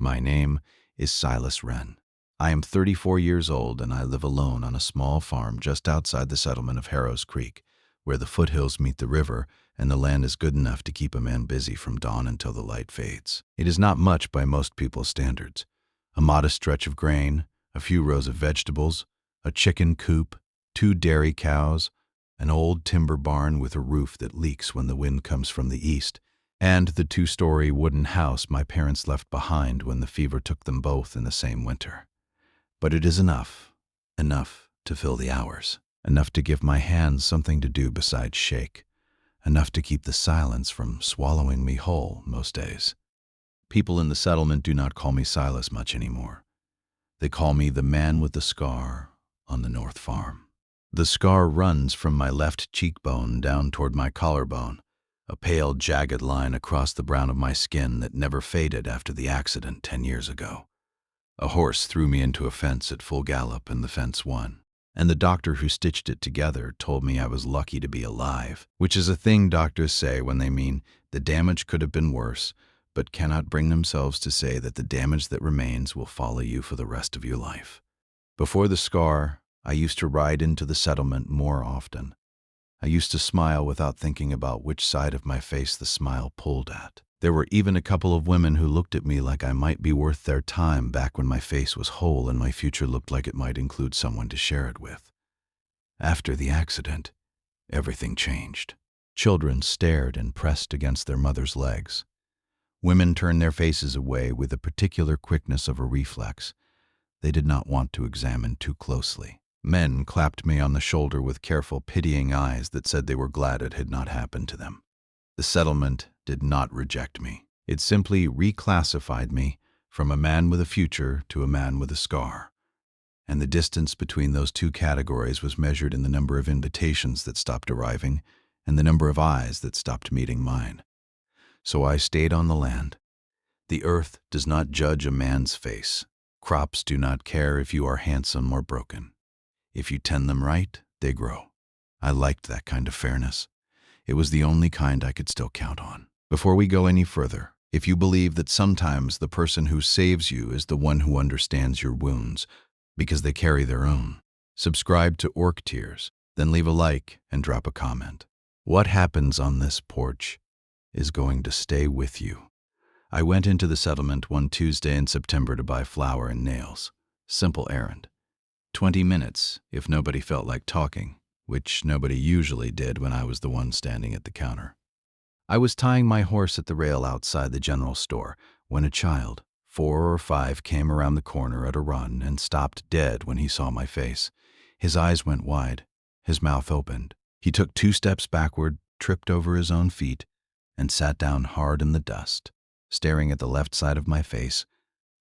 My name is Silas Wren. I am 34 years old and I live alone on a small farm just outside the settlement of Harrow's Creek, where the foothills meet the river and the land is good enough to keep a man busy from dawn until the light fades. It is not much by most people's standards. A modest stretch of grain, a few rows of vegetables, a chicken coop, 2 dairy cows, an old timber barn with a roof that leaks when the wind comes from the east, and the 2-story wooden house my parents left behind when the fever took them both in the same winter. But it is enough to fill the hours, enough to give my hands something to do besides shake, enough to keep the silence from swallowing me whole most days. People in the settlement do not call me Silas much anymore. They call me the man with the scar on the north farm. The scar runs from my left cheekbone down toward my collarbone, a pale, jagged line across the brown of my skin that never faded after the accident 10 years ago. A horse threw me into a fence at full gallop and the fence won. And the doctor who stitched it together told me I was lucky to be alive, which is a thing doctors say when they mean the damage could have been worse, but cannot bring themselves to say that the damage that remains will follow you for the rest of your life. Before the scar, I used to ride into the settlement more often. I used to smile without thinking about which side of my face the smile pulled at. There were even a couple of women who looked at me like I might be worth their time back when my face was whole and my future looked like it might include someone to share it with. After the accident, everything changed. Children stared and pressed against their mother's legs. Women turned their faces away with the particular quickness of a reflex. They did not want to examine too closely. Men clapped me on the shoulder with careful, pitying eyes that said they were glad it had not happened to them. The settlement did not reject me. It simply reclassified me from a man with a future to a man with a scar. And the distance between those two categories was measured in the number of invitations that stopped arriving and the number of eyes that stopped meeting mine. So I stayed on the land. The earth does not judge a man's face. Crops do not care if you are handsome or broken. If you tend them right, they grow. I liked that kind of fairness. It was the only kind I could still count on. Before we go any further, if you believe that sometimes the person who saves you is the one who understands your wounds, because they carry their own, subscribe to ORC Tears, then leave a like and drop a comment. What happens on this porch is going to stay with you. I went into the settlement one Tuesday in September to buy flour and nails. Simple errand. 20 minutes if nobody felt like talking, which nobody usually did when I was the one standing at the counter. I was tying my horse at the rail outside the general store when a child, 4 or 5, came around the corner at a run and stopped dead when he saw my face. His eyes went wide, his mouth opened. He took 2 steps backward, tripped over his own feet, and sat down hard in the dust, staring at the left side of my face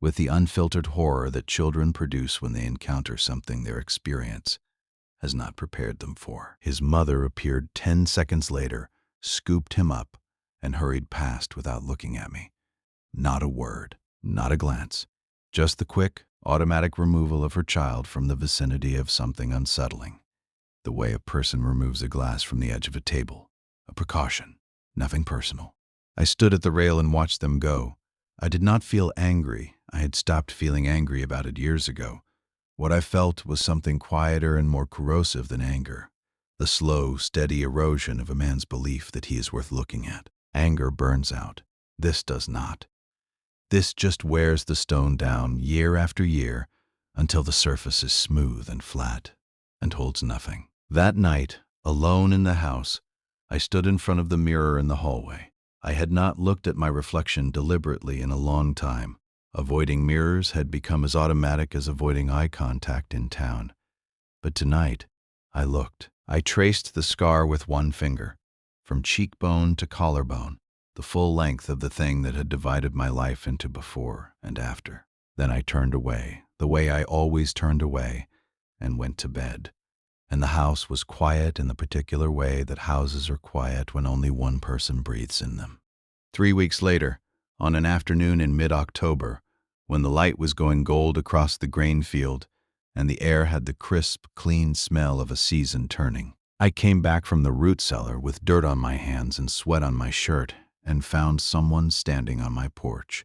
with the unfiltered horror that children produce when they encounter something their experience has not prepared them for. His mother appeared 10 seconds later, scooped him up, and hurried past without looking at me. Not a word, not a glance, just the quick, automatic removal of her child from the vicinity of something unsettling. The way a person removes a glass from the edge of a table. A precaution, nothing personal. I stood at the rail and watched them go. I did not feel angry. I had stopped feeling angry about it years ago. What I felt was something quieter and more corrosive than anger. The slow, steady erosion of a man's belief that he is worth looking at. Anger burns out. This does not. This just wears the stone down year after year until the surface is smooth and flat and holds nothing. That night, alone in the house, I stood in front of the mirror in the hallway. I had not looked at my reflection deliberately in a long time. Avoiding mirrors had become as automatic as avoiding eye contact in town. But tonight, I looked. I traced the scar with one finger, from cheekbone to collarbone, the full length of the thing that had divided my life into before and after. Then I turned away, the way I always turned away, and went to bed. And the house was quiet in the particular way that houses are quiet when only one person breathes in them. 3 weeks later, on an afternoon in mid-October, when the light was going gold across the grain field and the air had the crisp, clean smell of a season turning, I came back from the root cellar with dirt on my hands and sweat on my shirt and found someone standing on my porch,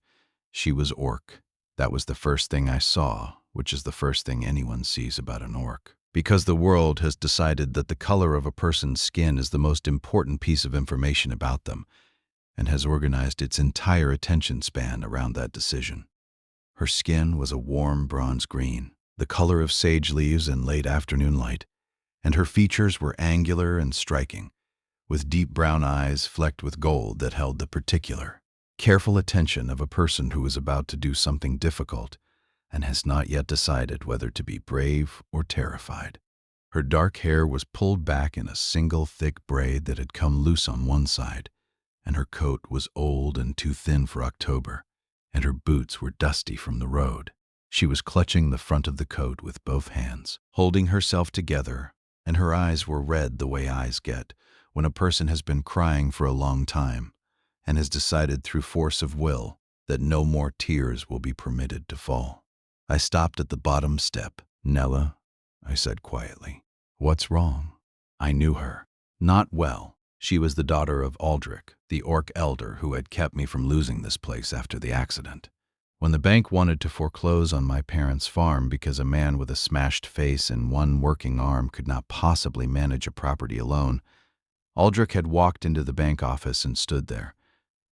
She was orc. That was the first thing I saw, which is the first thing anyone sees about an orc. Because the world has decided that the color of a person's skin is the most important piece of information about them, and has organized its entire attention span around that decision. Her skin was a warm bronze green, the color of sage leaves in late afternoon light, and her features were angular and striking, with deep brown eyes flecked with gold that held the particular, careful attention of a person who is about to do something difficult and has not yet decided whether to be brave or terrified. Her dark hair was pulled back in a single thick braid that had come loose on one side, and her coat was old and too thin for October, and her boots were dusty from the road. She was clutching the front of the coat with both hands, holding herself together, and her eyes were red the way eyes get when a person has been crying for a long time and has decided through force of will that no more tears will be permitted to fall. I stopped at the bottom step. "Nella," I said quietly, "what's wrong?" I knew her. Not well. She was the daughter of Aldric, the orc elder who had kept me from losing this place after the accident. When the bank wanted to foreclose on my parents' farm because a man with a smashed face and one working arm could not possibly manage a property alone, Aldric had walked into the bank office and stood there,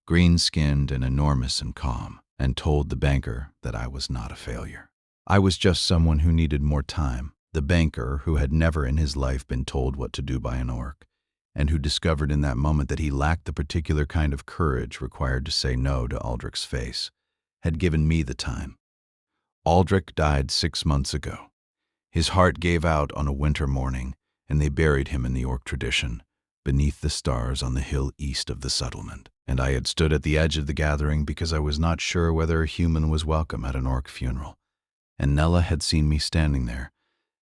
green-skinned and enormous and calm, and told the banker that I was not a failure. I was just someone who needed more time, the banker who had never in his life been told what to do by an orc, and who discovered in that moment that he lacked the particular kind of courage required to say no to Aldric's face, had given me the time. Aldric died 6 months ago. His heart gave out on a winter morning, and they buried him in the orc tradition, beneath the stars on the hill east of the settlement. And I had stood at the edge of the gathering because I was not sure whether a human was welcome at an orc funeral. And Nella had seen me standing there,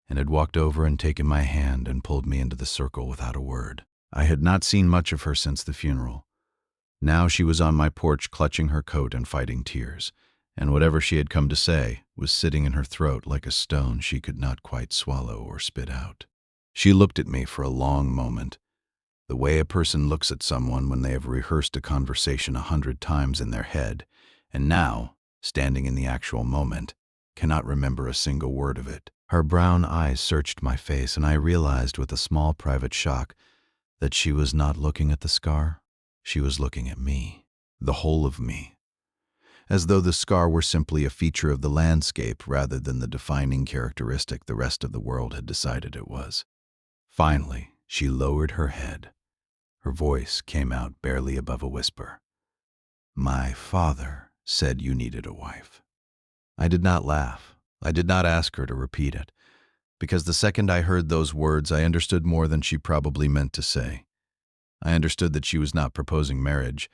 and had walked over and taken my hand and pulled me into the circle without a word. I had not seen much of her since the funeral. Now she was on my porch clutching her coat and fighting tears, and whatever she had come to say was sitting in her throat like a stone she could not quite swallow or spit out. She looked at me for a long moment, the way a person looks at someone when they have rehearsed a conversation 100 times in their head, and now, standing in the actual moment, cannot remember a single word of it. Her brown eyes searched my face, and I realized with a small private shock that she was not looking at the scar. She was looking at me, the whole of me, as though the scar were simply a feature of the landscape rather than the defining characteristic the rest of the world had decided it was. Finally, she lowered her head. Her voice came out barely above a whisper. "My father said you needed a wife." I did not laugh. I did not ask her to repeat it, because the second I heard those words, I understood more than she probably meant to say. I understood that she was not proposing marriage.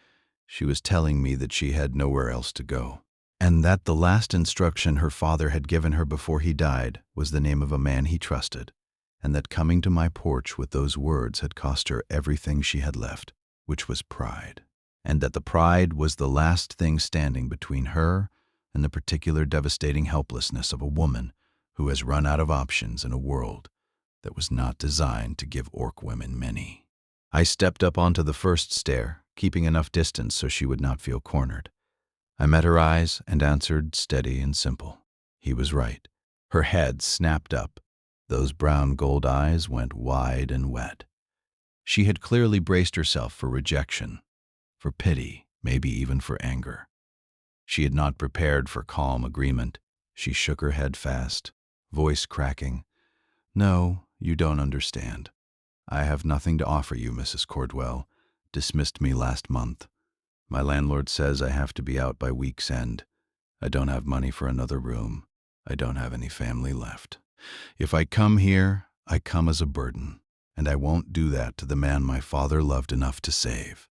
She was telling me that she had nowhere else to go, and that the last instruction her father had given her before he died was the name of a man he trusted, and that coming to my porch with those words had cost her everything she had left, which was pride, and that the pride was the last thing standing between her and the particular devastating helplessness of a woman who has run out of options in a world that was not designed to give orc women many. I stepped up onto the first stair, keeping enough distance so she would not feel cornered. I met her eyes and answered steady and simple. He was right. Her head snapped up. Those brown gold eyes went wide and wet. She had clearly braced herself for rejection, for pity, maybe even for anger. She had not prepared for calm agreement. She shook her head fast, voice cracking. "No, you don't understand. I have nothing to offer you, Mrs. Cordwell. Dismissed me last month. My landlord says I have to be out by week's end. I don't have money for another room. I don't have any family left. If I come here, I come as a burden, and I won't do that to the man my father loved enough to save."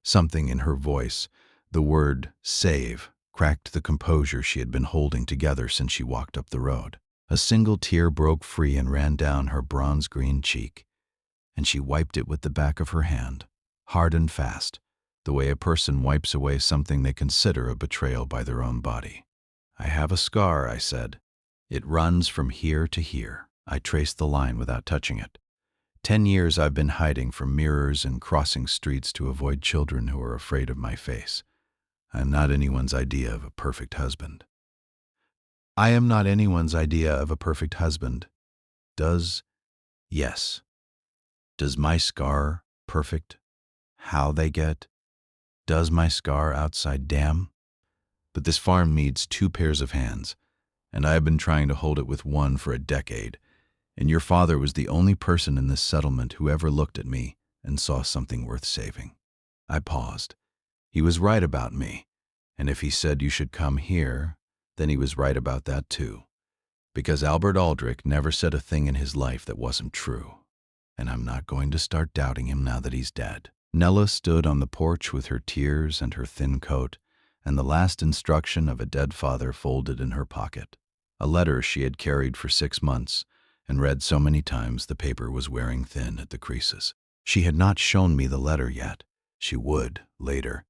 Something in her voice, the word save, cracked the composure she had been holding together since she walked up the road. A single tear broke free and ran down her bronze-green cheek, and she wiped it with the back of her hand, hard and fast, the way a person wipes away something they consider a betrayal by their own body. "I have a scar," I said. "It runs from here to here." I traced the line without touching it. 10 years I've been hiding from mirrors and crossing streets to avoid children who are afraid of my face. I am not anyone's idea of a perfect husband. I am not anyone's idea of a perfect husband. Yes. Does my scar perfect how they get? Does my scar outside damn? But this farm needs two pairs of hands, and I have been trying to hold it with one for a decade, and your father was the only person in this settlement who ever looked at me and saw something worth saving. I paused. He was right about me, and if he said you should come here, then he was right about that too, because Albert Aldric never said a thing in his life that wasn't true, and I'm not going to start doubting him now that he's dead. Nella stood on the porch with her tears and her thin coat, and the last instruction of a dead father folded in her pocket. A letter she had carried for 6 months and read so many times the paper was wearing thin at the creases. She had not shown me the letter yet. She would, later,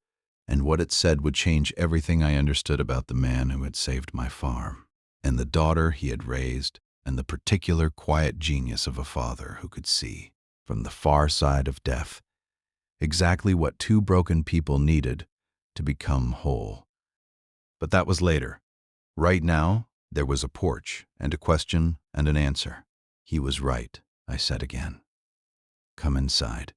and what it said would change everything I understood about the man who had saved my farm, and the daughter he had raised, and the particular quiet genius of a father who could see, from the far side of death, exactly what two broken people needed to become whole. But that was later. Right now, there was a porch and a question and an answer. He was right, I said again. Come inside.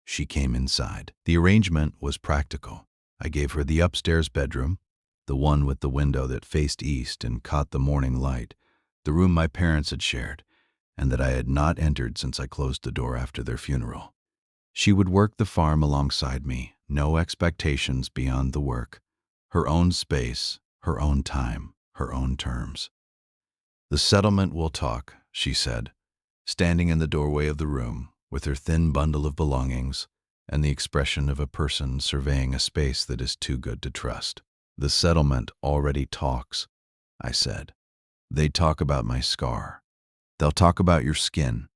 She came inside. The arrangement was practical. I gave her the upstairs bedroom, the one with the window that faced east and caught the morning light, the room my parents had shared, and that I had not entered since I closed the door after their funeral. She would work the farm alongside me, no expectations beyond the work, her own space, her own time, her own terms. The settlement will talk, she said, standing in the doorway of the room, with her thin bundle of belongings and the expression of a person surveying a space that is too good to trust. The settlement already talks, I said. They talk about my scar. They'll talk about your skin.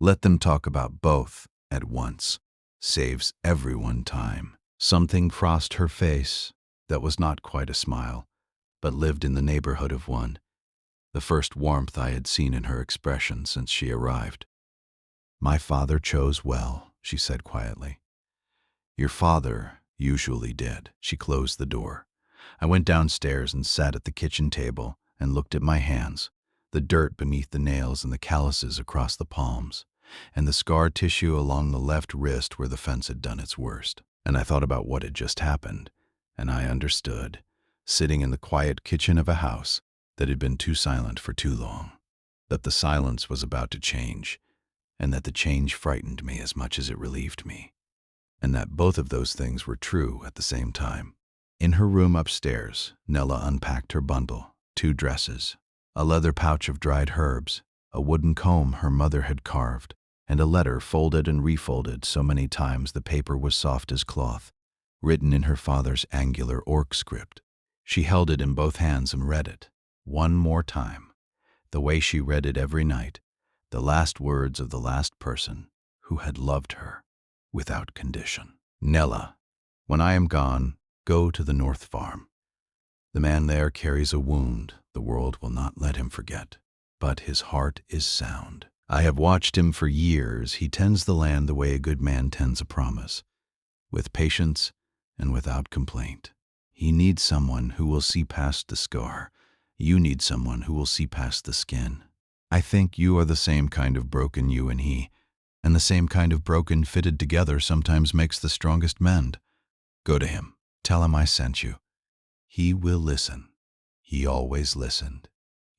Let them talk about both at once. Saves everyone time. Something crossed her face that was not quite a smile, but lived in the neighborhood of one, the first warmth I had seen in her expression since she arrived. My father chose well, she said quietly. Your father usually did. She closed the door. I went downstairs and sat at the kitchen table and looked at my hands, the dirt beneath the nails and the calluses across the palms, and the scar tissue along the left wrist where the fence had done its worst. And I thought about what had just happened, and I understood, sitting in the quiet kitchen of a house that had been too silent for too long, that the silence was about to change, and that the change frightened me as much as it relieved me, and that both of those things were true at the same time. In her room upstairs, Nella unpacked her bundle, 2 dresses, a leather pouch of dried herbs, a wooden comb her mother had carved, and a letter folded and refolded so many times the paper was soft as cloth, written in her father's angular ORC script. She held it in both hands and read it, one more time, the way she read it every night, the last words of the last person who had loved her without condition. Nella, when I am gone, go to the North Farm. The man there carries a wound the world will not let him forget, but his heart is sound. I have watched him for years. He tends the land the way a good man tends a promise, with patience and without complaint. He needs someone who will see past the scar. You need someone who will see past the skin. I think you are the same kind of broken, you and he, and the same kind of broken fitted together sometimes makes the strongest mend. Go to him. Tell him I sent you. He will listen. He always listened.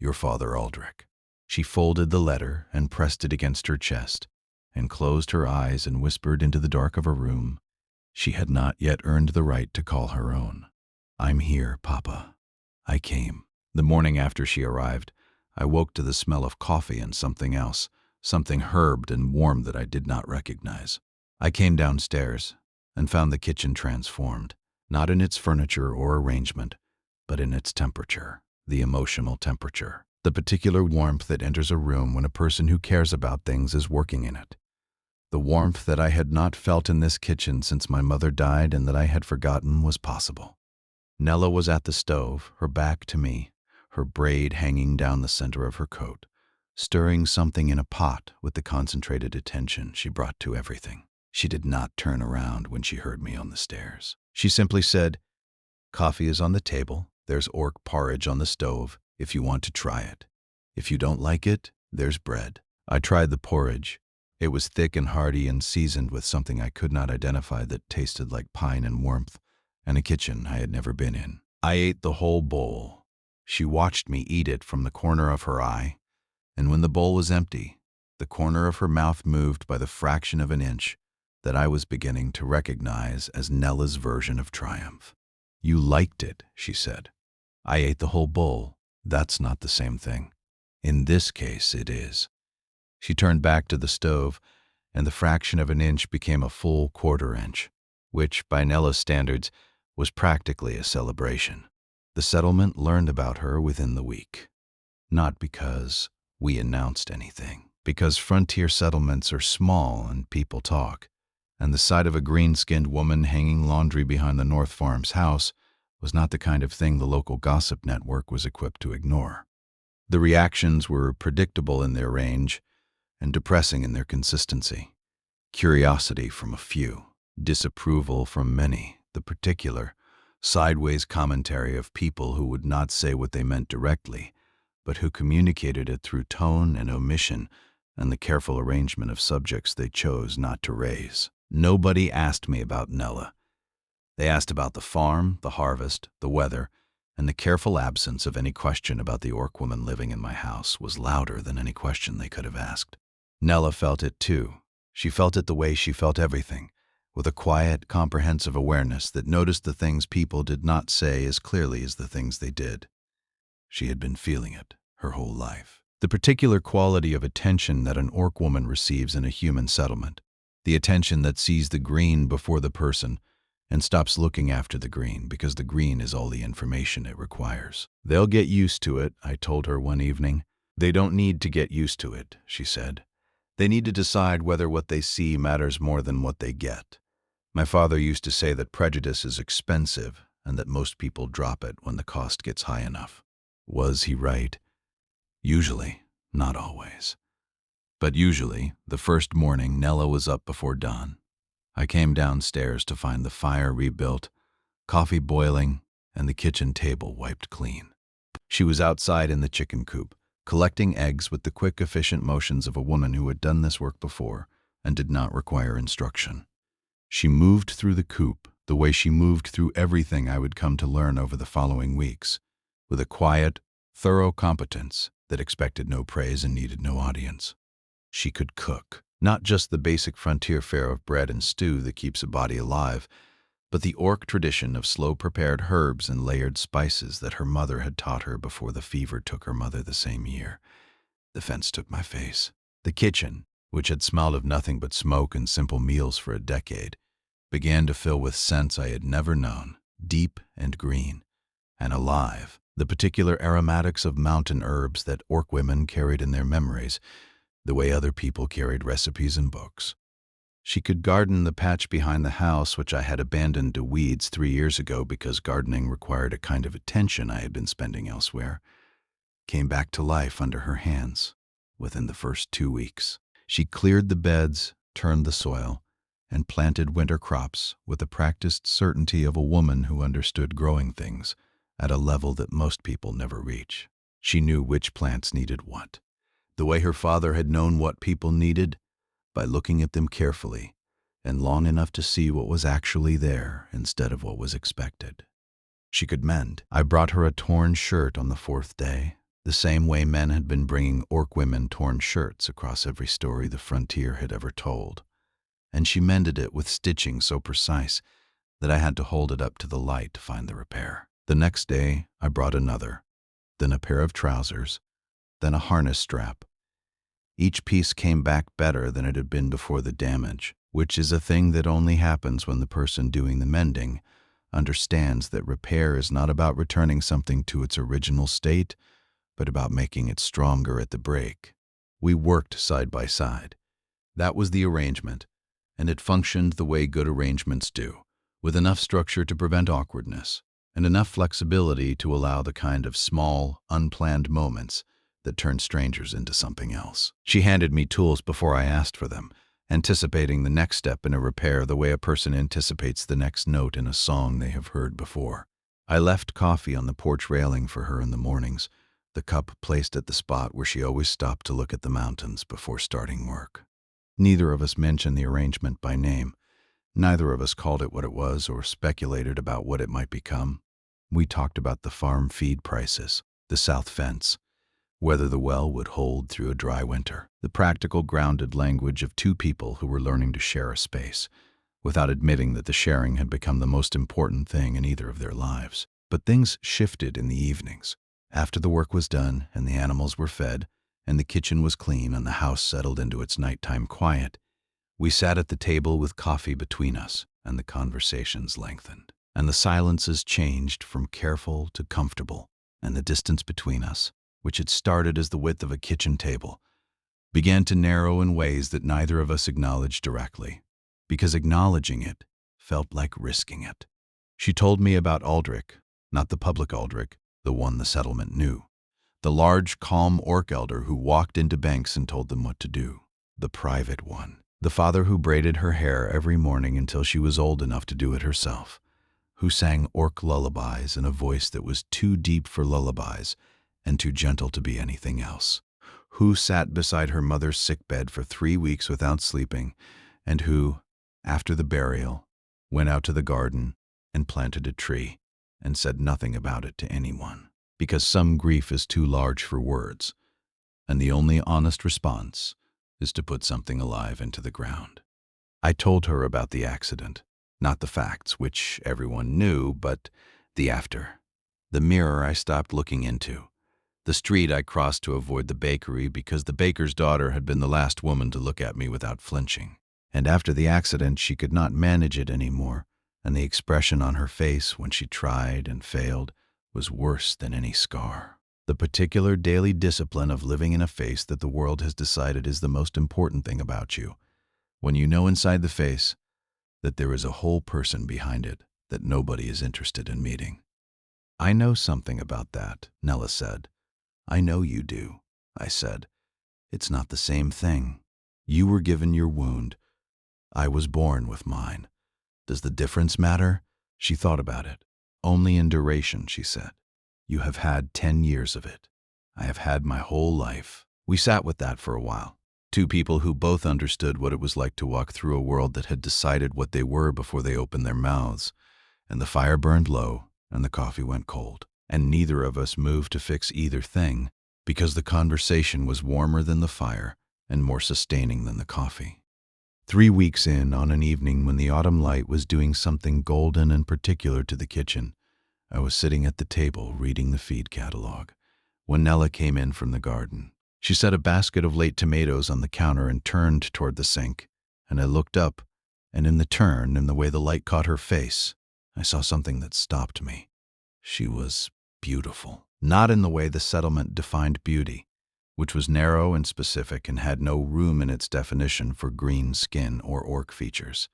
Your father, Aldric. She folded the letter and pressed it against her chest, and closed her eyes and whispered into the dark of a room she had not yet earned the right to call her own. I'm here, Papa. I came. The morning after she arrived, I woke to the smell of coffee and something else, something herbed and warm that I did not recognize. I came downstairs and found the kitchen transformed, not in its furniture or arrangement, but in its temperature, the emotional temperature, the particular warmth that enters a room when a person who cares about things is working in it. The warmth that I had not felt in this kitchen since my mother died and that I had forgotten was possible. Nella was at the stove, her back to me, her braid hanging down the center of her coat, stirring something in a pot with the concentrated attention she brought to everything. She did not turn around when she heard me on the stairs. She simply said, Coffee is on the table. There's orc porridge on the stove if you want to try it. If you don't like it, there's bread. I tried the porridge. It was thick and hearty and seasoned with something I could not identify that tasted like pine and warmth, and a kitchen I had never been in. I ate the whole bowl. She watched me eat it from the corner of her eye, and when the bowl was empty, the corner of her mouth moved by the fraction of an inch that I was beginning to recognize as Nella's version of triumph. "You liked it," she said. "I ate the whole bowl. That's not the same thing. In this case, it is." She turned back to the stove, and the fraction of an inch became a full quarter-inch, which, by Nella's standards, was practically a celebration. The settlement learned about her within the week. Not because we announced anything, because frontier settlements are small and people talk, and the sight of a green-skinned woman hanging laundry behind the North Farm's house was not the kind of thing the local gossip network was equipped to ignore. The reactions were predictable in their range and depressing in their consistency. Curiosity from a few, disapproval from many, the particular, sideways commentary of people who would not say what they meant directly, but who communicated it through tone and omission and the careful arrangement of subjects they chose not to raise. Nobody asked me about Nella. They asked about the farm, the harvest, the weather, and the careful absence of any question about the orc woman living in my house was louder than any question they could have asked. Nella felt it too. She felt it the way she felt everything, with a quiet, comprehensive awareness that noticed the things people did not say as clearly as the things they did. She had been feeling it her whole life. The particular quality of attention that an orc woman receives in a human settlement, the attention that sees the green before the person and stops looking after the green because the green is all the information it requires. "They'll get used to it," I told her one evening. "They don't need to get used to it," she said. "They need to decide whether what they see matters more than what they get." My father used to say that prejudice is expensive and that most people drop it when the cost gets high enough. Was he right? Usually, not always. But usually, the first morning, Nella was up before dawn. I came downstairs to find the fire rebuilt, coffee boiling, and the kitchen table wiped clean. She was outside in the chicken coop, collecting eggs with the quick, efficient motions of a woman who had done this work before and did not require instruction. She moved through the coop the way she moved through everything I would come to learn over the following weeks, with a quiet, thorough competence that expected no praise and needed no audience. She could cook, not just the basic frontier fare of bread and stew that keeps a body alive, but the orc tradition of slow-prepared herbs and layered spices that her mother had taught her before the fever took her mother the same year. The fence took my face. The kitchen, which had smelled of nothing but smoke and simple meals for a decade, began to fill with scents I had never known, deep and green, and alive, the particular aromatics of mountain herbs that orc women carried in their memories, the way other people carried recipes and books. She could garden the patch behind the house, which I had abandoned to weeds 3 years ago because gardening required a kind of attention I had been spending elsewhere, came back to life under her hands within the first 2 weeks. She cleared the beds, turned the soil, and planted winter crops with the practiced certainty of a woman who understood growing things at a level that most people never reach. She knew which plants needed what, the way her father had known what people needed, by looking at them carefully and long enough to see what was actually there instead of what was expected. She could mend. I brought her a torn shirt on the 4th day, the same way men had been bringing orc women torn shirts across every story the frontier had ever told, and she mended it with stitching so precise that I had to hold it up to the light to find the repair. The next day, I brought another, then a pair of trousers, then a harness strap. Each piece came back better than it had been before the damage, which is a thing that only happens when the person doing the mending understands that repair is not about returning something to its original state, but about making it stronger at the break. We worked side by side. That was the arrangement, and it functioned the way good arrangements do, with enough structure to prevent awkwardness, and enough flexibility to allow the kind of small, unplanned moments that turned strangers into something else. She handed me tools before I asked for them, anticipating the next step in a repair the way a person anticipates the next note in a song they have heard before. I left coffee on the porch railing for her in the mornings, the cup placed at the spot where she always stopped to look at the mountains before starting work. Neither of us mentioned the arrangement by name. Neither of us called it what it was or speculated about what it might become. We talked about the farm feed prices, the south fence, whether the well would hold through a dry winter, the practical, grounded language of two people who were learning to share a space, without admitting that the sharing had become the most important thing in either of their lives. But things shifted in the evenings. After the work was done and the animals were fed, and the kitchen was clean and the house settled into its nighttime quiet, we sat at the table with coffee between us, and the conversations lengthened. And the silences changed from careful to comfortable, and the distance between us, which had started as the width of a kitchen table, began to narrow in ways that neither of us acknowledged directly, because acknowledging it felt like risking it. She told me about Aldric, not the public Aldric, the one the settlement knew, the large, calm orc elder who walked into banks and told them what to do, the private one, the father who braided her hair every morning until she was old enough to do it herself, who sang orc lullabies in a voice that was too deep for lullabies and too gentle to be anything else, who sat beside her mother's sickbed for 3 weeks without sleeping, and who, after the burial, went out to the garden and planted a tree and said nothing about it to anyone, because some grief is too large for words, and the only honest response is to put something alive into the ground. I told her about the accident, not the facts, which everyone knew, but the after. The mirror I stopped looking into. The street I crossed to avoid the bakery because the baker's daughter had been the last woman to look at me without flinching. And after the accident, she could not manage it anymore, and the expression on her face when she tried and failed was worse than any scar. The particular daily discipline of living in a face that the world has decided is the most important thing about you, when you know inside the face that there is a whole person behind it that nobody is interested in meeting. I know something about that, Nella said. I know you do, I said. It's not the same thing. You were given your wound. I was born with mine. Does the difference matter? She thought about it. Only in duration, she said. You have had 10 years of it. I have had my whole life. We sat with that for a while. Two people who both understood what it was like to walk through a world that had decided what they were before they opened their mouths. And the fire burned low, and the coffee went cold. And neither of us moved to fix either thing, because the conversation was warmer than the fire and more sustaining than the coffee. 3 weeks in, on an evening when the autumn light was doing something golden and particular to the kitchen, I was sitting at the table reading the feed catalog when Nella came in from the garden. She set a basket of late tomatoes on the counter and turned toward the sink, and I looked up, and in the turn, in the way the light caught her face, I saw something that stopped me. She was beautiful, not in the way the settlement defined beauty, which was narrow and specific and had no room in its definition for green skin or orc features.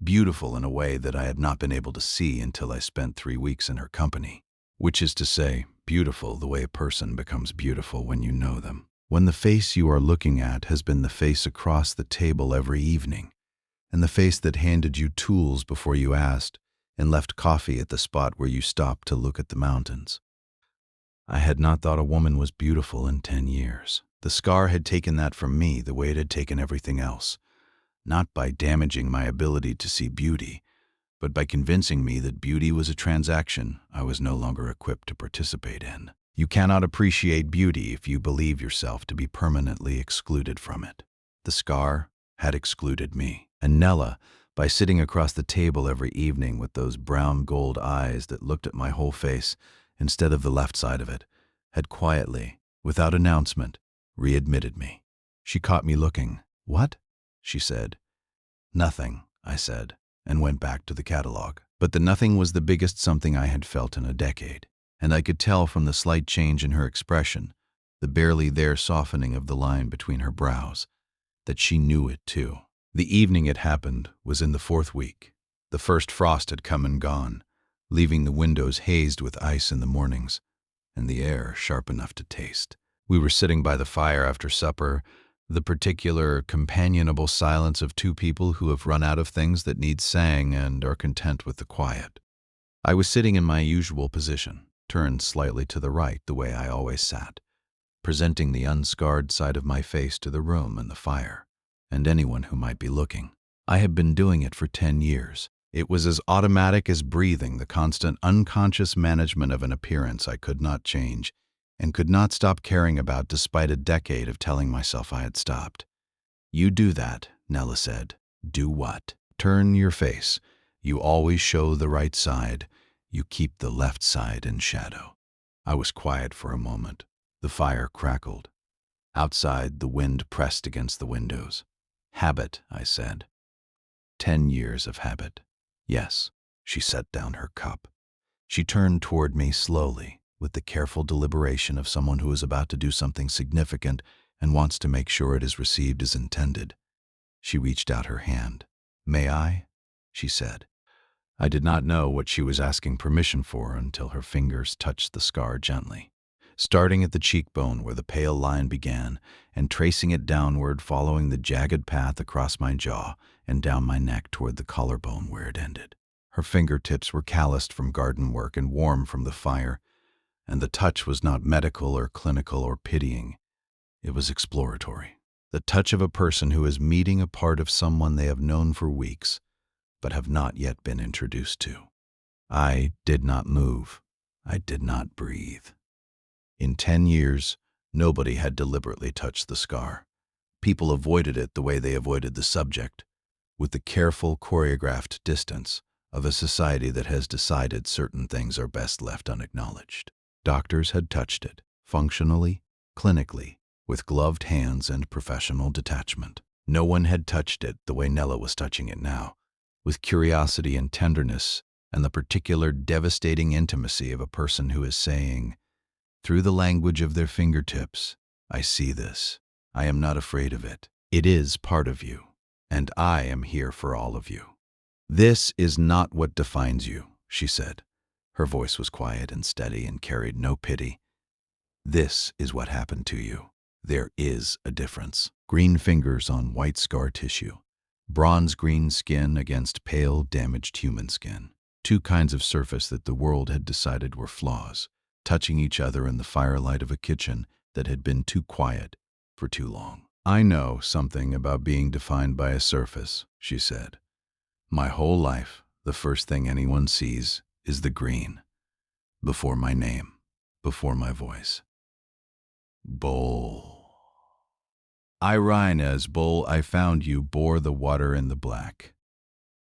Beautiful in a way that I had not been able to see until I spent 3 weeks in her company, which is to say, beautiful the way a person becomes beautiful when you know them. When the face you are looking at has been the face across the table every evening, and the face that handed you tools before you asked, and left coffee at the spot where you stopped to look at the mountains. I had not thought a woman was beautiful in 10 years. The scar had taken that from me the way it had taken everything else, not by damaging my ability to see beauty, but by convincing me that beauty was a transaction I was no longer equipped to participate in. You cannot appreciate beauty if you believe yourself to be permanently excluded from it. The scar had excluded me, and Nella, by sitting across the table every evening with those brown gold eyes that looked at my whole face instead of the left side of it, had quietly, without announcement, readmitted me. She caught me looking. "What?" she said. "Nothing," I said, and went back to the catalog. But the nothing was the biggest something I had felt in a decade, and I could tell from the slight change in her expression, the barely there softening of the line between her brows, that she knew it too. The evening it happened was in the 4th week. The first frost had come and gone, leaving the windows hazed with ice in the mornings, and the air sharp enough to taste. We were sitting by the fire after supper, the particular companionable silence of two people who have run out of things that need saying and are content with the quiet. I was sitting in my usual position, turned slightly to the right the way I always sat, presenting the unscarred side of my face to the room and the fire, and anyone who might be looking. I had been doing it for 10 years. It was as automatic as breathing, the constant unconscious management of an appearance I could not change and could not stop caring about despite a decade of telling myself I had stopped. "You do that," Nella said. "Do what?" "Turn your face. You always show the right side. You keep the left side in shadow." I was quiet for a moment. The fire crackled. Outside, the wind pressed against the windows. "Habit," I said. 10 years of habit. Yes. She set down her cup. She turned toward me slowly, with the careful deliberation of someone who is about to do something significant and wants to make sure it is received as intended. She reached out her hand. "May I?" she said. I did not know what she was asking permission for until her fingers touched the scar gently, starting at the cheekbone where the pale line began and tracing it downward, following the jagged path across my jaw and down my neck toward the collarbone where it ended. Her fingertips were calloused from garden work and warm from the fire, and the touch was not medical or clinical or pitying. It was exploratory. The touch of a person who is meeting a part of someone they have known for weeks, but have not yet been introduced to. I did not move. I did not breathe. In 10 years, nobody had deliberately touched the scar. People avoided it the way they avoided the subject, with the careful, choreographed distance of a society that has decided certain things are best left unacknowledged. Doctors had touched it, functionally, clinically, with gloved hands and professional detachment. No one had touched it the way Nella was touching it now, with curiosity and tenderness and the particular devastating intimacy of a person who is saying, through the language of their fingertips, "I see this. I am not afraid of it. It is part of you, and I am here for all of you." "This is not what defines you," she said. Her voice was quiet and steady and carried no pity. "This is what happened to you. There is a difference." Green fingers on white scar tissue. Bronze-green skin against pale, damaged human skin. Two kinds of surface that the world had decided were flaws, touching each other in the firelight of a kitchen that had been too quiet for too long. "I know something about being defined by a surface," she said. "My whole life, the first thing anyone sees is the green. Before my name, before my voice." Bowl. "I rhyme as bowl I found you bore the water in the black.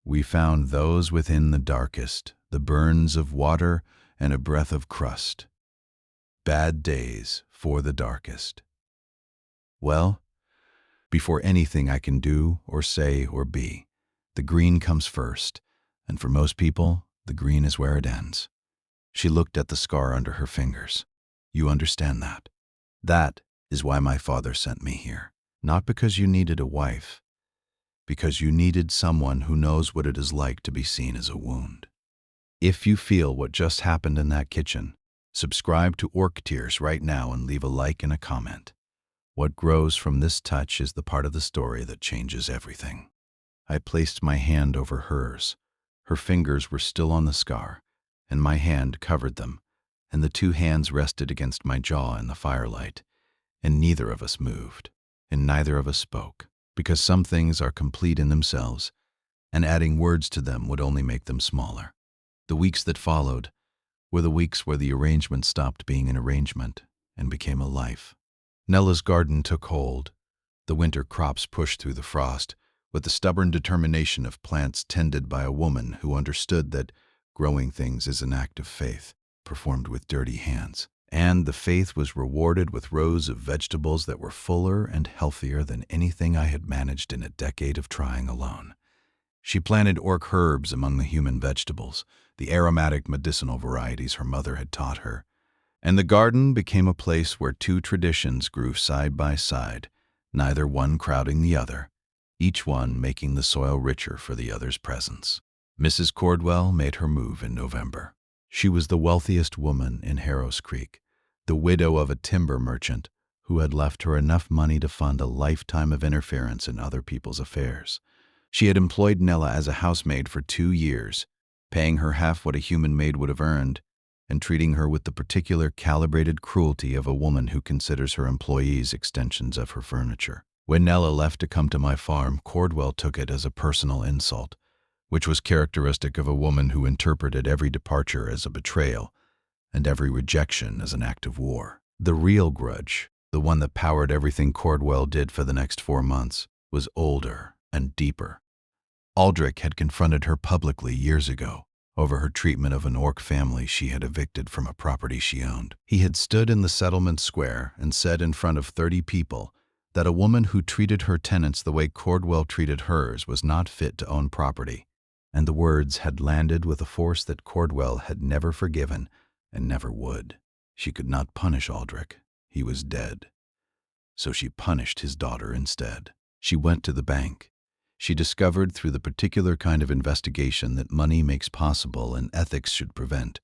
We found those within the darkest, the burns of water and a breath of crust. Bad days for the darkest." Well, before anything I can do or say or be, the green comes first, and for most people, the green is where it ends. She looked at the scar under her fingers. "You understand that? That is why my father sent me here. Not because you needed a wife, because you needed someone who knows what it is like to be seen as a wound." If you feel what just happened in that kitchen, subscribe to ORC Tears right now and leave a like and a comment. What grows from this touch is the part of the story that changes everything. I placed my hand over hers. Her fingers were still on the scar, and my hand covered them, and the two hands rested against my jaw in the firelight, and neither of us moved, and neither of us spoke, because some things are complete in themselves, and adding words to them would only make them smaller. The weeks that followed were the weeks where the arrangement stopped being an arrangement and became a life. Nella's garden took hold. The winter crops pushed through the frost with the stubborn determination of plants tended by a woman who understood that growing things is an act of faith, performed with dirty hands. And the faith was rewarded with rows of vegetables that were fuller and healthier than anything I had managed in a decade of trying alone. She planted ORC herbs among the human vegetables, the aromatic medicinal varieties her mother had taught her. And the garden became a place where two traditions grew side by side, neither one crowding the other, each one making the soil richer for the other's presence. Mrs. Cordwell made her move in November. She was the wealthiest woman in Harrows Creek, the widow of a timber merchant who had left her enough money to fund a lifetime of interference in other people's affairs. She had employed Nella as a housemaid for 2 years, paying her half what a human maid would have earned, and treating her with the particular calibrated cruelty of a woman who considers her employees extensions of her furniture. When Nella left to come to my farm, Cordwell took it as a personal insult, which was characteristic of a woman who interpreted every departure as a betrayal and every rejection as an act of war. The real grudge, the one that powered everything Cordwell did for the next 4 months, was older and deeper. Aldric had confronted her publicly years ago over her treatment of an orc family she had evicted from a property she owned. He had stood in the settlement square and said in front of 30 people that a woman who treated her tenants the way Cordwell treated hers was not fit to own property, and the words had landed with a force that Cordwell had never forgiven and never would. She could not punish Aldric. He was dead. So she punished his daughter instead. She went to the bank. She discovered through the particular kind of investigation that money makes possible and ethics should prevent,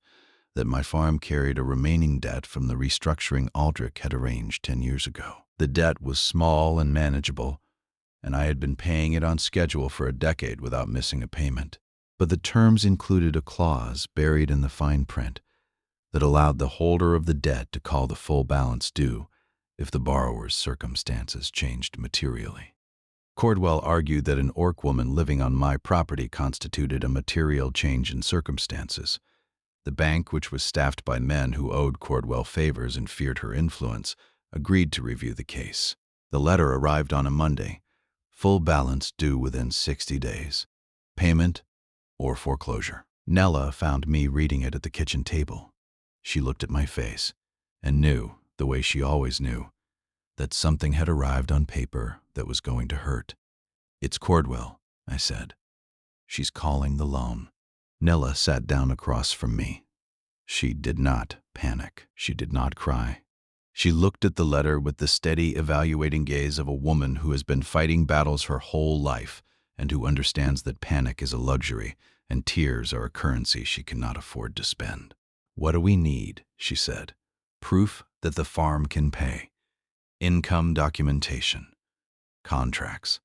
that my farm carried a remaining debt from the restructuring Aldric had arranged 10 years ago. The debt was small and manageable, and I had been paying it on schedule for a decade without missing a payment. But the terms included a clause buried in the fine print that allowed the holder of the debt to call the full balance due if the borrower's circumstances changed materially. Cordwell argued that an orc woman living on my property constituted a material change in circumstances. The bank, which was staffed by men who owed Cordwell favors and feared her influence, agreed to review the case. The letter arrived on a Monday. Full balance due within 60 days. Payment or foreclosure. Nella found me reading it at the kitchen table. She looked at my face and knew, the way she always knew, that something had arrived on paper that was going to hurt. "It's Cordwell," I said. "She's calling the loan." Nella sat down across from me. She did not panic. She did not cry. She looked at the letter with the steady, evaluating gaze of a woman who has been fighting battles her whole life and who understands that panic is a luxury and tears are a currency she cannot afford to spend. "What do we need?" she said. "Proof that the farm can pay. Income documentation. Contracts.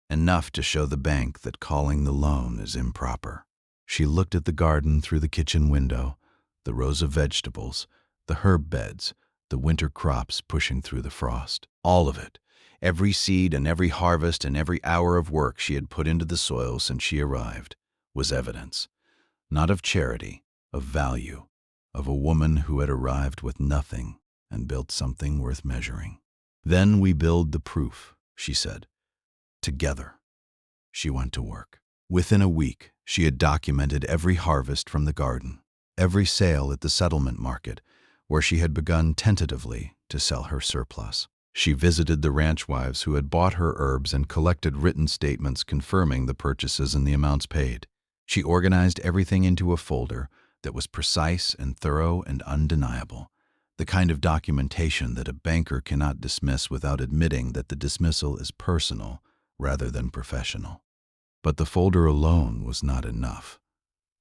Enough to show the bank that calling the loan is improper." She looked at the garden through the kitchen window, the rows of vegetables, the herb beds, the winter crops pushing through the frost. All of it, every seed and every harvest and every hour of work she had put into the soil since she arrived, was evidence, not of charity, of value, of a woman who had arrived with nothing and built something worth measuring. "Then we build the proof," she said. "Together." She went to work. Within a week, she had documented every harvest from the garden, every sale at the settlement market, where she had begun tentatively to sell her surplus. She visited the ranch wives who had bought her herbs and collected written statements confirming the purchases and the amounts paid. She organized everything into a folder that was precise and thorough and undeniable, the kind of documentation that a banker cannot dismiss without admitting that the dismissal is personal rather than professional. But the folder alone was not enough.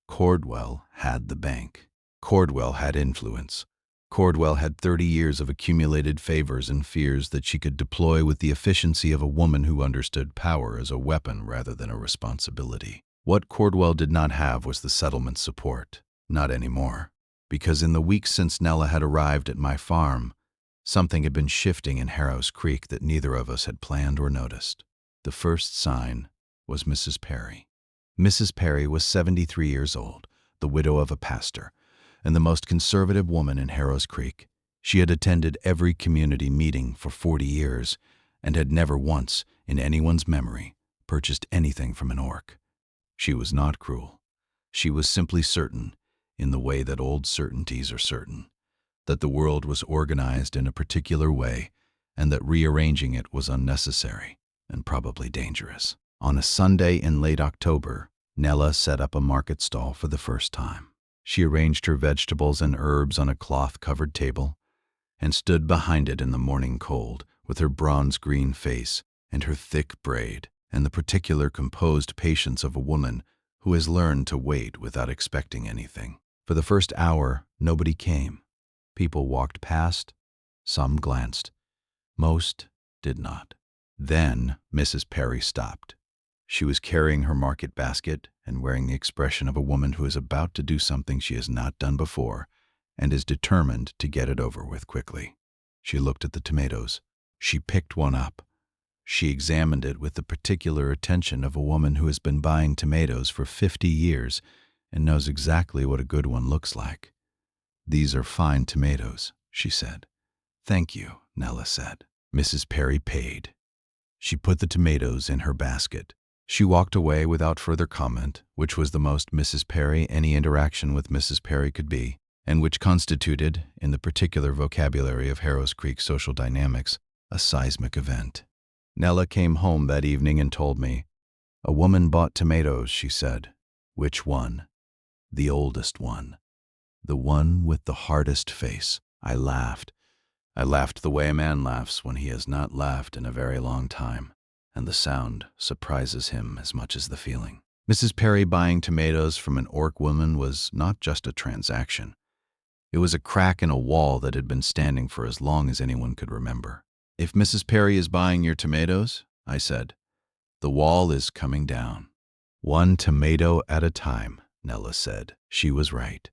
Cordwell had the bank. Cordwell had influence. Cordwell had 30 years of accumulated favors and fears that she could deploy with the efficiency of a woman who understood power as a weapon rather than a responsibility. What Cordwell did not have was the settlement support. Not anymore. Because in the weeks since Nella had arrived at my farm, something had been shifting in Harrow's Creek that neither of us had planned or noticed. The first sign was Mrs. Perry. Mrs. Perry was 73 years old, the widow of a pastor, and the most conservative woman in Harrow's Creek. She had attended every community meeting for 40 years and had never once, in anyone's memory, purchased anything from an orc. She was not cruel. She was simply certain, in the way that old certainties are certain, that the world was organized in a particular way and that rearranging it was unnecessary and probably dangerous. On a Sunday in late October, Nella set up a market stall for the first time. She arranged her vegetables and herbs on a cloth-covered table and stood behind it in the morning cold with her bronze-green face and her thick braid and the particular composed patience of a woman who has learned to wait without expecting anything. For the first hour, nobody came. People walked past, some glanced, most did not. Then Mrs. Perry stopped. She was carrying her market basket and wearing the expression of a woman who is about to do something she has not done before and is determined to get it over with quickly. She looked at the tomatoes. She picked one up. She examined it with the particular attention of a woman who has been buying tomatoes for 50 years and knows exactly what a good one looks like. "These are fine tomatoes," she said. "Thank you," Nella said. Mrs. Perry paid. She put the tomatoes in her basket. She walked away without further comment, which was the most Mrs. Perry any interaction with Mrs. Perry could be, and which constituted, in the particular vocabulary of Harrows Creek social dynamics, a seismic event. Nella came home that evening and told me, "A woman bought tomatoes," she said. "Which one?" "The oldest one. The one with the hardest face." I laughed. I laughed the way a man laughs when he has not laughed in a very long time, and the sound surprises him as much as the feeling. Mrs. Perry buying tomatoes from an ORC woman was not just a transaction. It was a crack in a wall that had been standing for as long as anyone could remember. "If Mrs. Perry is buying your tomatoes," I said, "the wall is coming down." "One tomato at a time," Nella said. She was right.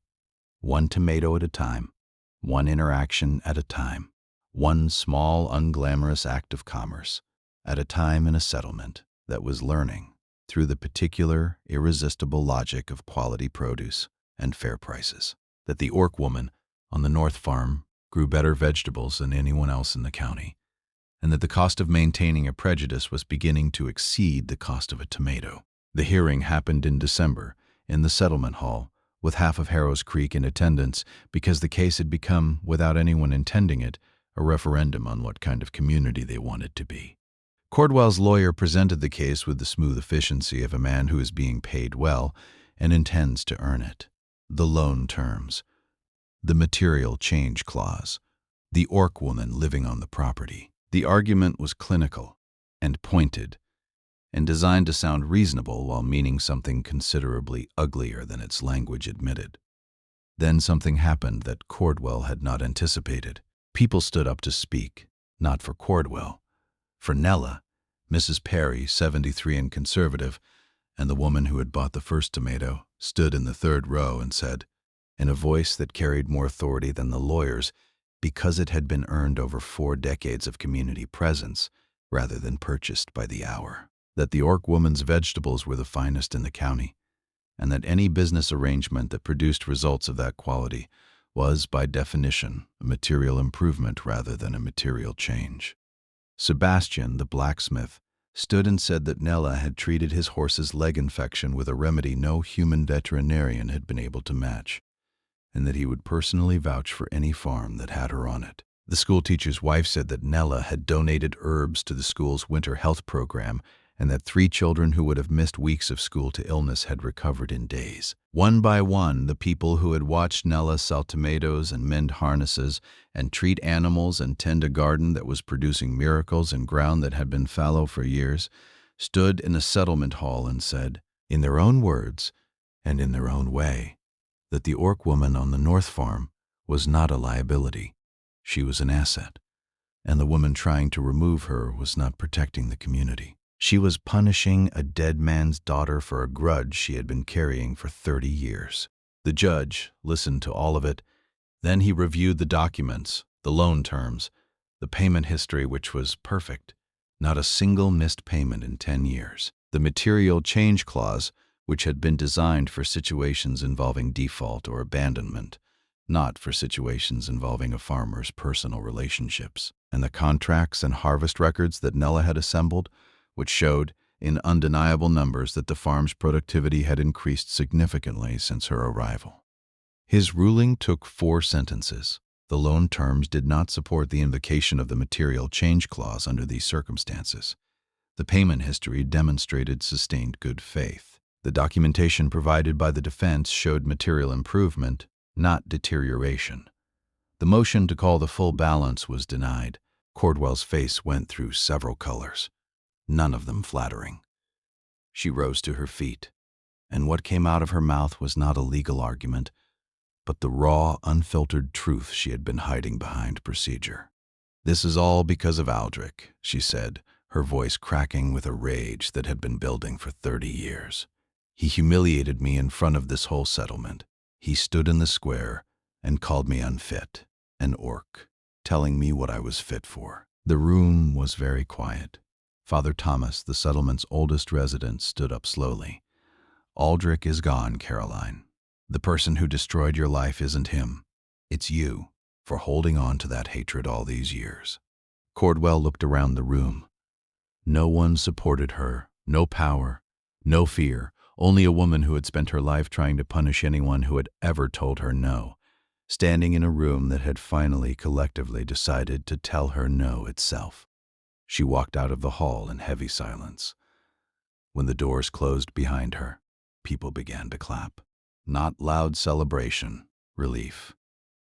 One tomato at a time, one interaction at a time, one small, unglamorous act of commerce at a time in a settlement that was learning, through the particular, irresistible logic of quality produce and fair prices, that the ORC woman on the North Farm grew better vegetables than anyone else in the county, and that the cost of maintaining a prejudice was beginning to exceed the cost of a tomato. The hearing happened in December in the settlement hall, with half of Harrows Creek in attendance, because the case had become, without anyone intending it, a referendum on what kind of community they wanted to be. Cordwell's lawyer presented the case with the smooth efficiency of a man who is being paid well and intends to earn it. The loan terms, the material change clause, the ORC woman living on the property. The argument was clinical and pointed and designed to sound reasonable while meaning something considerably uglier than its language admitted. Then something happened that Cordwell had not anticipated. People stood up to speak, not for Cordwell, for Nella, Mrs. Perry, 73 and conservative, and the woman who had bought the first tomato, stood in the third row and said, in a voice that carried more authority than the lawyer's, because it had been earned over 4 decades of community presence rather than purchased by the hour, that the ORC woman's vegetables were the finest in the county, and that any business arrangement that produced results of that quality was, by definition, a material improvement rather than a material change. Sebastian, the blacksmith, stood and said that Nella had treated his horse's leg infection with a remedy no human veterinarian had been able to match, and that he would personally vouch for any farm that had her on it. The schoolteacher's wife said that Nella had donated herbs to the school's winter health program, and that 3 children who would have missed weeks of school to illness had recovered in days. One by one, the people who had watched Nella sell tomatoes and mend harnesses and treat animals and tend a garden that was producing miracles in ground that had been fallow for years, stood in a settlement hall and said, in their own words and in their own way, that the ORC woman on the North Farm was not a liability. She was an asset, and the woman trying to remove her was not protecting the community. She was punishing a dead man's daughter for a grudge she had been carrying for 30 years. The judge listened to all of it. Then he reviewed the documents, the loan terms, the payment history, which was perfect. Not a single missed payment in 10 years. The material change clause, which had been designed for situations involving default or abandonment, not for situations involving a farmer's personal relationships. And the contracts and harvest records that Nella had assembled, which showed in undeniable numbers that the farm's productivity had increased significantly since her arrival. His ruling took 4 sentences. The loan terms did not support the invocation of the material change clause under these circumstances. The payment history demonstrated sustained good faith. The documentation provided by the defense showed material improvement, not deterioration. The motion to call the full balance was denied. Cordwell's face went through several colors, none of them flattering. She rose to her feet, and what came out of her mouth was not a legal argument, but the raw, unfiltered truth she had been hiding behind procedure. "This is all because of Aldric," she said, her voice cracking with a rage that had been building for 30 years. He humiliated me in front of this whole settlement. He stood in the square and called me unfit, an orc, telling me what I was fit for. The room was very quiet. Father Thomas, the settlement's oldest resident, stood up slowly. Aldric is gone, Caroline. The person who destroyed your life isn't him. It's you, for holding on to that hatred all these years. Cordwell looked around the room. No one supported her, no power, no fear, only a woman who had spent her life trying to punish anyone who had ever told her no, standing in a room that had finally collectively decided to tell her no itself. She walked out of the hall in heavy silence. When the doors closed behind her, people began to clap. Not loud celebration, relief.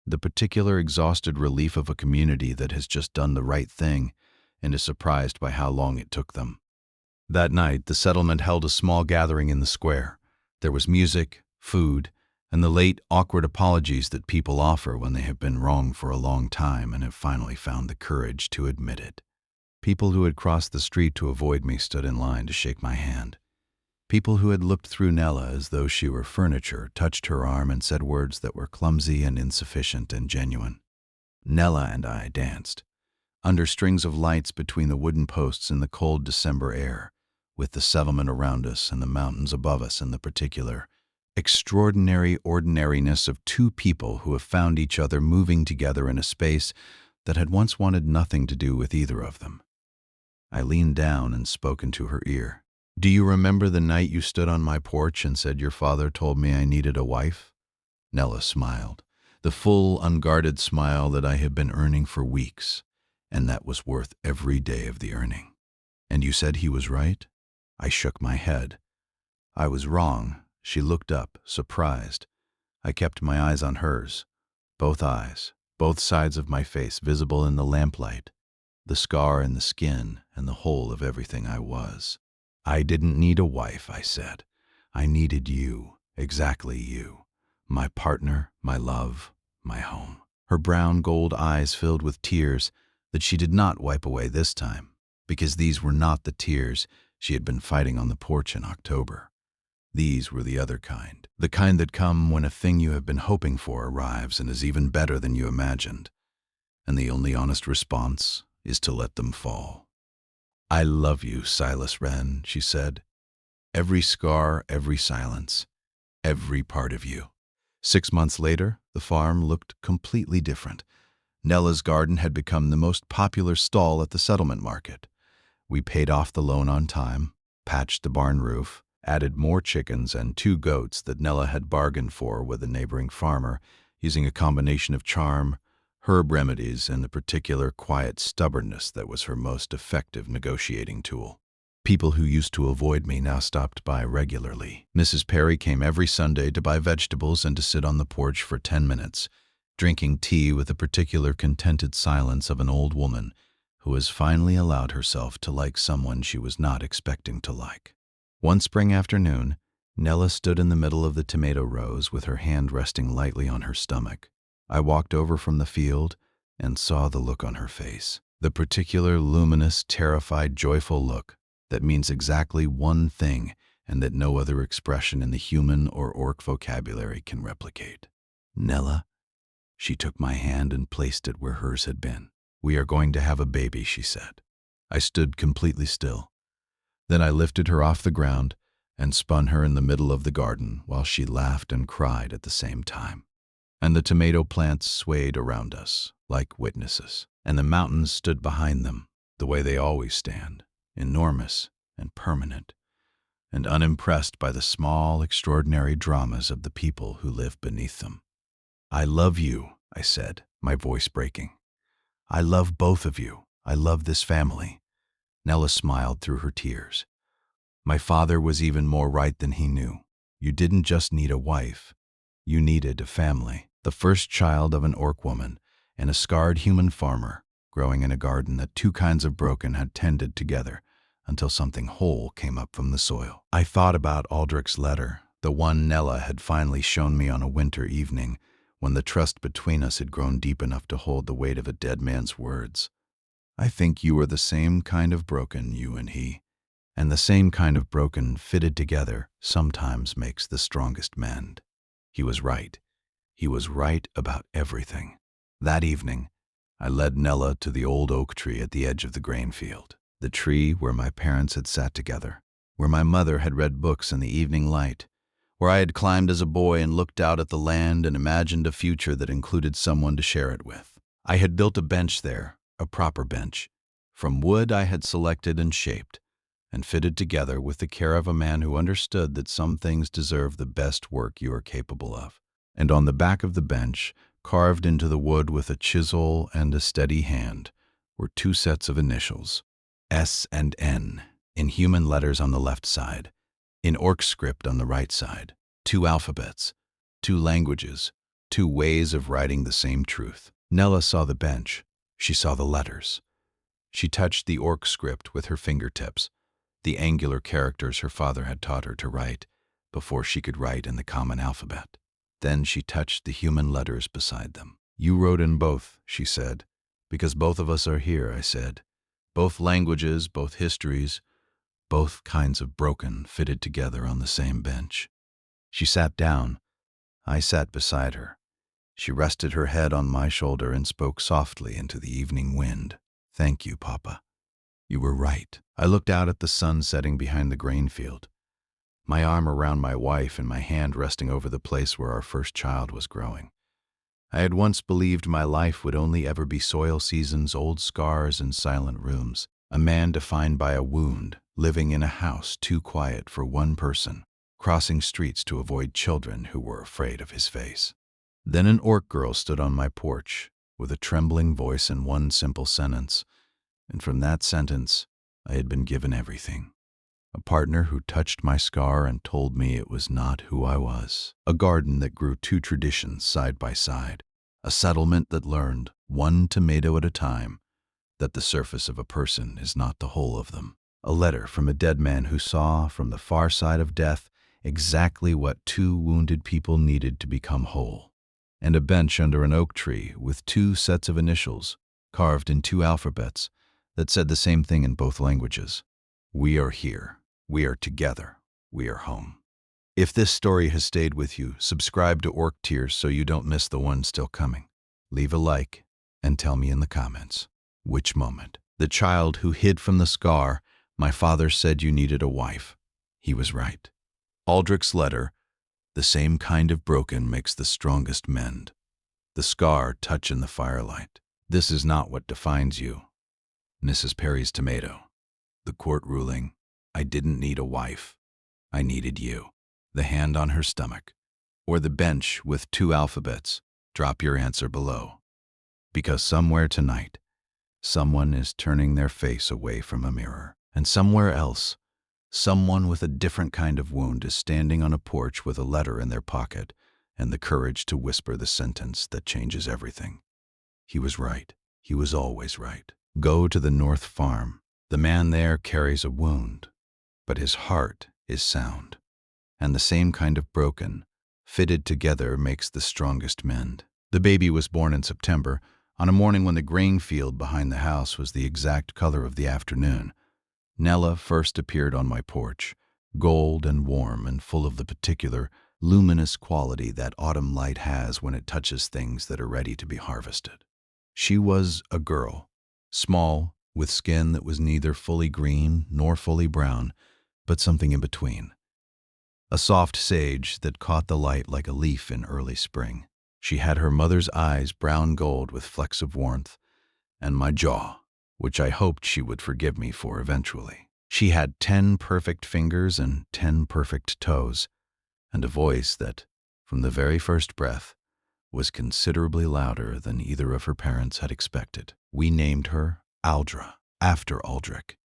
The particular exhausted relief of a community that has just done the right thing and is surprised by how long it took them. That night, the settlement held a small gathering in the square. There was music, food, and the late, awkward apologies that people offer when they have been wrong for a long time and have finally found the courage to admit it. People who had crossed the street to avoid me stood in line to shake my hand. People who had looked through Nella as though she were furniture touched her arm and said words that were clumsy and insufficient and genuine. Nella and I danced, under strings of lights between the wooden posts in the cold December air, with the settlement around us and the mountains above us and the particular, extraordinary ordinariness of two people who have found each other moving together in a space that had once wanted nothing to do with either of them. I leaned down and spoke into her ear. "Do you remember the night you stood on my porch and said your father told me I needed a wife?" Nella smiled, the full, unguarded smile that I had been earning for weeks, and that was worth every day of the earning. "And you said he was right?" I shook my head. "I was wrong." She looked up, surprised. I kept my eyes on hers, both eyes, both sides of my face visible in the lamplight, the scar in the skin and the whole of everything I was. "I didn't need a wife," I said. "I needed you, exactly you, my partner, my love, my home." Her brown gold eyes filled with tears that she did not wipe away this time, because these were not the tears she had been fighting on the porch in October. These were the other kind, the kind that come when a thing you have been hoping for arrives and is even better than you imagined, and the only honest response is to let them fall. "I love you, Silas Wren," she said. "Every scar, every silence, every part of you." 6 months later, the farm looked completely different. Nella's garden had become the most popular stall at the settlement market. We paid off the loan on time, patched the barn roof, added more chickens and 2 goats that Nella had bargained for with a neighboring farmer, using a combination of charm, herb remedies, and the particular quiet stubbornness that was her most effective negotiating tool. People who used to avoid me now stopped by regularly. Mrs. Perry came every Sunday to buy vegetables and to sit on the porch for 10 minutes, drinking tea with the particular contented silence of an old woman who has finally allowed herself to like someone she was not expecting to like. One spring afternoon, Nella stood in the middle of the tomato rows with her hand resting lightly on her stomach. I walked over from the field and saw the look on her face, the particular luminous, terrified, joyful look that means exactly one thing and that no other expression in the human or orc vocabulary can replicate. "Nella," she took my hand and placed it where hers had been. "We are going to have a baby," she said. I stood completely still. Then I lifted her off the ground and spun her in the middle of the garden while she laughed and cried at the same time. And the tomato plants swayed around us, like witnesses, and the mountains stood behind them, the way they always stand, enormous and permanent, and unimpressed by the small, extraordinary dramas of the people who live beneath them. "I love you," I said, my voice breaking. "I love both of you. I love this family." Nella smiled through her tears. "My father was even more right than he knew. You didn't just need a wife. You needed a family, the first child of an orc woman and a scarred human farmer, growing in a garden that 2 kinds of broken had tended together until something whole came up from the soil." I thought about Aldric's letter, the one Nella had finally shown me on a winter evening when the trust between us had grown deep enough to hold the weight of a dead man's words. I think you are the same kind of broken, you and he. And the same kind of broken fitted together sometimes makes the strongest mend. He was right. He was right about everything. That evening, I led Nella to the old oak tree at the edge of the grain field, the tree where my parents had sat together, where my mother had read books in the evening light, where I had climbed as a boy and looked out at the land and imagined a future that included someone to share it with. I had built a bench there, a proper bench, from wood I had selected and shaped, and fitted together with the care of a man who understood that some things deserve the best work you are capable of. And on the back of the bench, carved into the wood with a chisel and a steady hand, were two sets of initials, S and N, in human letters on the left side, in orc script on the right side, two alphabets, two languages, two ways of writing the same truth. Nella saw the bench. She saw the letters. She touched the orc script with her fingertips, the angular characters her father had taught her to write before she could write in the common alphabet. Then she touched the human letters beside them. You wrote in both, she said. Because both of us are here, I said. Both languages, both histories, both kinds of broken fitted together on the same bench. She sat down. I sat beside her. She rested her head on my shoulder and spoke softly into the evening wind. Thank you, Papa. You were right. I looked out at the sun setting behind the grain field, my arm around my wife and my hand resting over the place where our first child was growing. I had once believed my life would only ever be soil seasons, old scars, and silent rooms. A man defined by a wound, living in a house too quiet for one person, crossing streets to avoid children who were afraid of his face. Then an orc girl stood on my porch with a trembling voice and one simple sentence, and from that sentence I had been given everything. A partner who touched my scar and told me it was not who I was. A garden that grew two traditions side by side. A settlement that learned, one tomato at a time, that the surface of a person is not the whole of them. A letter from a dead man who saw, from the far side of death, exactly what two wounded people needed to become whole. And a bench under an oak tree with two sets of initials, carved in two alphabets, that said the same thing in both languages. We are here. We are together. We are home. If this story has stayed with you, subscribe to Orc Tears so you don't miss the one still coming. Leave a like and tell me in the comments which moment. The child who hid from the scar, my father said you needed a wife. He was right. Aldric's letter, the same kind of broken makes the strongest mend. The scar touch in the firelight. This is not what defines you. Mrs. Perry's tomato. The court ruling, I didn't need a wife. I needed you. The hand on her stomach. Or the bench with two alphabets. Drop your answer below. Because somewhere tonight, someone is turning their face away from a mirror. And somewhere else, someone with a different kind of wound is standing on a porch with a letter in their pocket and the courage to whisper the sentence that changes everything. He was right. He was always right. Go to the North Farm. The man there carries a wound, but his heart is sound. And the same kind of broken, fitted together, makes the strongest mend. The baby was born in September, on a morning when the grain field behind the house was the exact color of the afternoon. Nella first appeared on my porch, gold and warm and full of the particular, luminous quality that autumn light has when it touches things that are ready to be harvested. She was a girl, small, with skin that was neither fully green nor fully brown, but something in between. A soft sage that caught the light like a leaf in early spring. She had her mother's eyes brown gold with flecks of warmth, and my jaw, which I hoped she would forgive me for eventually. She had 10 perfect fingers and 10 perfect toes, and a voice that, from the very first breath, was considerably louder than either of her parents had expected. We named her Aldra, after Aldric,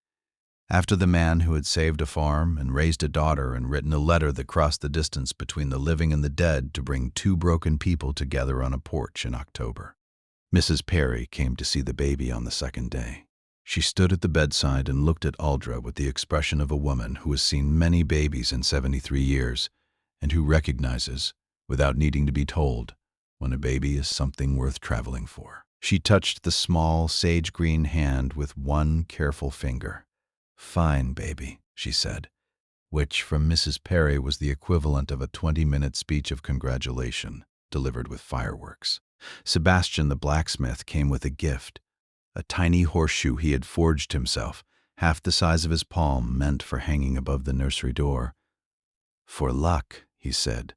after the man who had saved a farm and raised a daughter and written a letter that crossed the distance between the living and the dead to bring two broken people together on a porch in October. Mrs. Perry came to see the baby on the second day. She stood at the bedside and looked at Aldra with the expression of a woman who has seen many babies in 73 years and who recognizes, without needing to be told, when a baby is something worth traveling for. She touched the small, sage-green hand with one careful finger. "Fine, baby," she said, which from Mrs. Perry was the equivalent of a 20-minute speech of congratulation, delivered with fireworks. Sebastian the blacksmith came with a gift, a tiny horseshoe he had forged himself, half the size of his palm, meant for hanging above the nursery door. "For luck," he said,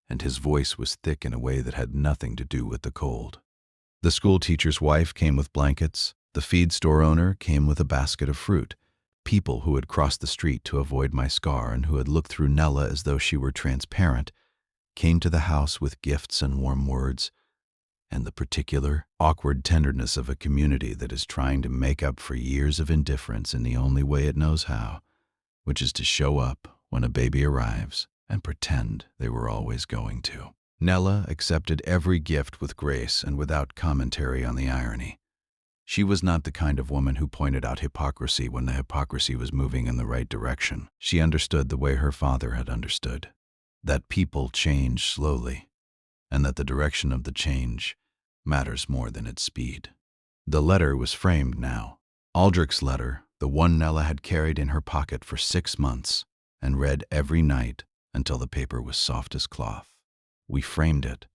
and his voice was thick in a way that had nothing to do with the cold. The schoolteacher's wife came with blankets. The feed store owner came with a basket of fruit. People who had crossed the street to avoid my scar and who had looked through Nella as though she were transparent came to the house with gifts and warm words, and the particular, awkward tenderness of a community that is trying to make up for years of indifference in the only way it knows how, which is to show up when a baby arrives and pretend they were always going to. Nella accepted every gift with grace and without commentary on the irony. She was not the kind of woman who pointed out hypocrisy when the hypocrisy was moving in the right direction. She understood the way her father had understood, that people change slowly, and that the direction of the change matters more than its speed. The letter was framed now. Aldric's letter, the one Nella had carried in her pocket for 6 months and read every night until the paper was soft as cloth. We framed it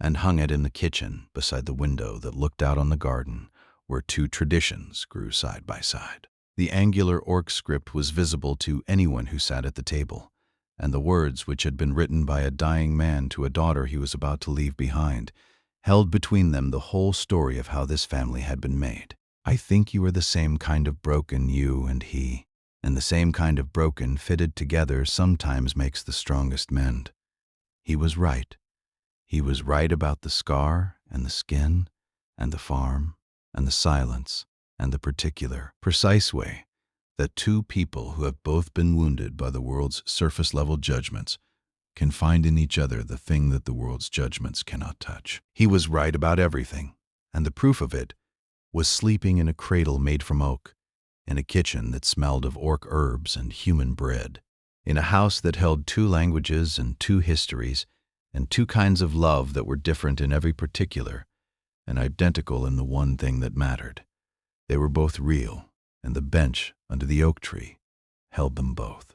and hung it in the kitchen beside the window that looked out on the garden where 2 traditions grew side by side. The angular ORC script was visible to anyone who sat at the table, and the words, which had been written by a dying man to a daughter he was about to leave behind, held between them the whole story of how this family had been made. "I think you are the same kind of broken, you and he, and the same kind of broken fitted together sometimes makes the strongest mend." He was right. He was right about the scar and the skin and the farm and the silence and the particular, precise way that 2 people who have both been wounded by the world's surface-level judgments can find in each other the thing that the world's judgments cannot touch. He was right about everything, and the proof of it was sleeping in a cradle made from oak, in a kitchen that smelled of ORC herbs and human bread, in a house that held 2 languages and 2 histories, and 2 kinds of love that were different in every particular, and identical in the one thing that mattered. They were both real, and the bench under the oak tree held them both.